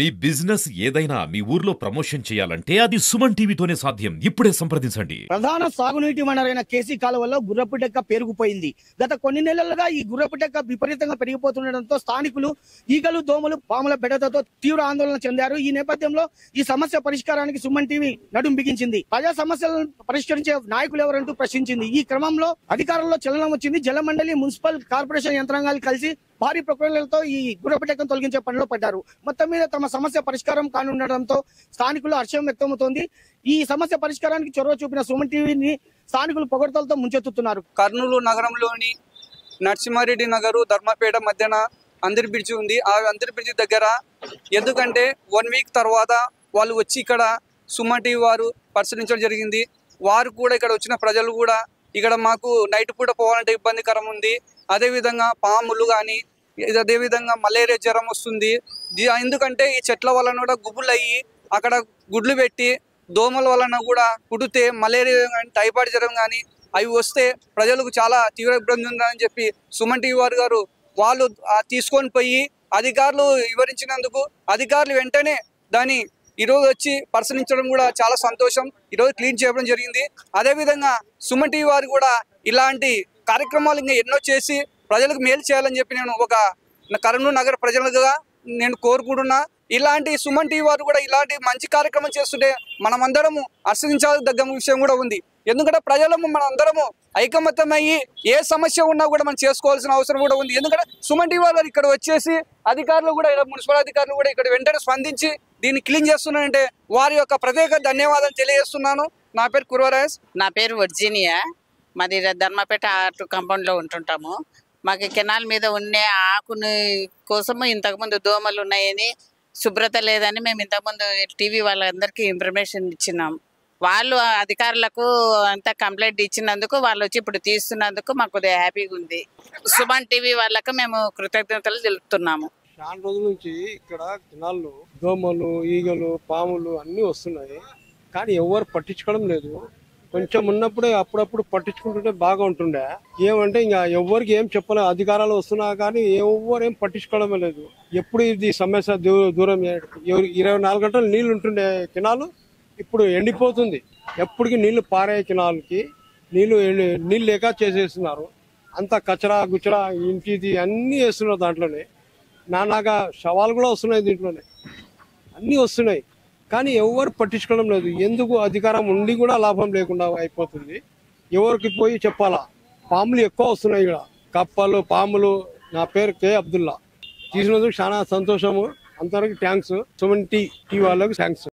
మీ business ఏదైనా మీ ఊర్లో promotion చేయాలంటే అది సుమన్ టీవీతోనే సాధ్యం. ఇప్పుడే సంప్రదించండి. ప్రధాన సాగునీటి వనరైన కేసీ కాలువలో గుర్రపుటెక్క పెరుగుపోయింది. గత కొన్ని నెలలుగా ఈ గుర్రపుటెక్క విపరీతంగా పెరిగిపోతుండటంతో స్థానికులు ఈగలు, దోమలు, పాముల బెడదతో తీవ్ర ఆందోళన చెందారు. ఈ నేపథ్యంలో ఈ సమస్య పరిష్కారానికి సుమన్ టీవీ నడుం బిగించింది. ప్రజా సమస్యలను పరిష్కరించే నాయకులు ఎవరంటూ ప్రశ్నించింది. ఈ క్రమంలో అధికారుల్లో చలనం వచ్చింది. జలమండలి, మున్సిపల్ కార్పొరేషన్ యంత్రాంగాలు కలిసి భారీ ప్రక్రియలతో ఈ గుర్రపుటెక్కను తొలగించే పనిలో పడ్డారు. మొత్తం మీద తమ సమస్య పరిష్కారం కానుండటంతో స్థానికులు హర్షం వ్యక్తమవుతోంది. ఈ సమస్య పరిష్కారానికి చొరవ చూపిన సుమన్ టీవీని స్థానికులు పొగడ్తలతో ముంచెత్తుతున్నారు. కర్నూలు నగరంలోని నరసింహారెడ్డి నగరు, ధర్మపేట మధ్యన అందరి బ్రిడ్జి ఉంది. ఆ అందరి బ్రిడ్జి దగ్గర ఎందుకంటే 1 వీక్ తర్వాత వాళ్ళు వచ్చి ఇక్కడ సుమన్ టీవీ వారు పరిశీలించడం జరిగింది. వారు కూడా ఇక్కడ వచ్చిన ప్రజలు కూడా ఇక్కడ మాకు నైట్ పూట పోవాలంటే ఇబ్బందికరం ఉంది. అదేవిధంగా పాములు కానీ అదేవిధంగా మలేరియా జ్వరం వస్తుంది. ఎందుకంటే ఈ చెట్ల వలన కూడా గుబులు అయ్యి అక్కడ గుడ్లు పెట్టి దోమల వలన కూడా కుడితే మలేరియా కానీ టైఫాయిడ్ జ్వరం కానీ అవి వస్తే ప్రజలకు చాలా తీవ్ర ఇబ్బంది ఉందని చెప్పి సుమన్ టీవీ వారు గారు వాళ్ళు తీసుకొని పోయి అధికారులు వివరించినందుకు అధికారులు వెంటనే దాన్ని ఈరోజు వచ్చి పరిశీలించడం కూడా చాలా సంతోషం. ఈరోజు క్లీన్ చేయడం జరిగింది. అదేవిధంగా సుమన్ టీవీ వారు కూడా ఇలాంటి కార్యక్రమాలు ఇంకా ఎన్నో చేసి ప్రజలకు మేలు చేయాలని చెప్పి నేను ఒక కర్నూలు నగర ప్రజలుగా నేను కోరుకుంటున్నా. ఇలాంటి సుమన్ టీవీ వారు కూడా ఇలాంటి మంచి కార్యక్రమం చేస్తుంటే మనమందరము హర్షించాల్సిన విషయం కూడా ఉంది. ఎందుకంటే ప్రజలము మనందరము ఐకమత్యమయ్యి ఏ సమస్య ఉన్నా కూడా మనం చేసుకోవాల్సిన అవసరం కూడా ఉంది. ఎందుకంటే సుమన్ టీవీ వారు ఇక్కడ వచ్చేసి అధికారులు కూడా మున్సిపల్ అధికారులు కూడా ఇక్కడ వెంటనే స్పందించి దీన్ని క్లీన్ చేస్తున్నారంటే వారి యొక్క ప్రత్యేక ధన్యవాదాలు తెలియజేస్తున్నాను. నా పేరు కుర్వరాజ్. నా పేరు వర్జీనియా. మాది ధర్మపేట ఆర్ట్ కాంపౌండ్లో ఉంటుంటాము. మాకు కెనాల్ మీద ఉండే ఆకుని కోసము ఇంతకుముందు దోమలు ఉన్నాయని, శుభ్రత లేదని మేము ఇంతకుముందు టీవీ వాళ్ళందరికీ ఇన్ఫర్మేషన్ ఇచ్చినాం. వాళ్ళు అధికారులకు అంతా కంప్లైంట్ ఇచ్చినందుకు వాళ్ళు వచ్చి ఇప్పుడు తీస్తున్నందుకు మాకు కొద్దిగా హ్యాపీగా ఉంది. సుమన్ టీవీ వాళ్ళకు మేము కృతజ్ఞతలు తెలుపుతున్నాము. చాలా రోజుల నుంచి ఇక్కడ కెనాల్లో దోమలు, ఈగలు, పాములు అన్నీ వస్తున్నాయి. కానీ ఎవరు పట్టించుకోవడం లేదు. కొంచెం ఉన్నప్పుడే అప్పుడప్పుడు పట్టించుకుంటుంటే బాగా ఉంటుండే. ఏమంటే ఇంకా ఎవరికి ఏం చెప్పలేదు. అధికారాలు వస్తున్నా కానీ ఎవరు ఏం పట్టించుకోవడమే లేదు. ఎప్పుడు ఇది సమస్య దూరం 24 గంటలు నీళ్లు ఉంటుండే కెనాలు ఇప్పుడు ఎండిపోతుంది. ఎప్పటికీ నీళ్లు పారే కెనాల్కి నీళ్ళు లేక చేసేస్తున్నారు. అంతా కచరా గుచరా ఇంటిది అన్నీ వేస్తున్నారు. దాంట్లోనే నానాగా శవాలు కూడా వస్తున్నాయి. దీంట్లోనే అన్నీ వస్తున్నాయి కానీ ఎవరు పట్టించుకోవడం లేదు. ఎందుకు అధికారం ఉండి కూడా లాభం లేకుండా అయిపోతుంది. ఎవరికి పోయి చెప్పాలా? పాములు ఎక్కువ వస్తున్నాయి ఇక్కడ, కప్పలు, పాములు. నా పేరు కే అబ్దుల్లా. తీసినందుకు చాలా సంతోషము. అంతవరకు థ్యాంక్స్. సుమన్ టీవీ వాళ్ళకి థ్యాంక్స్.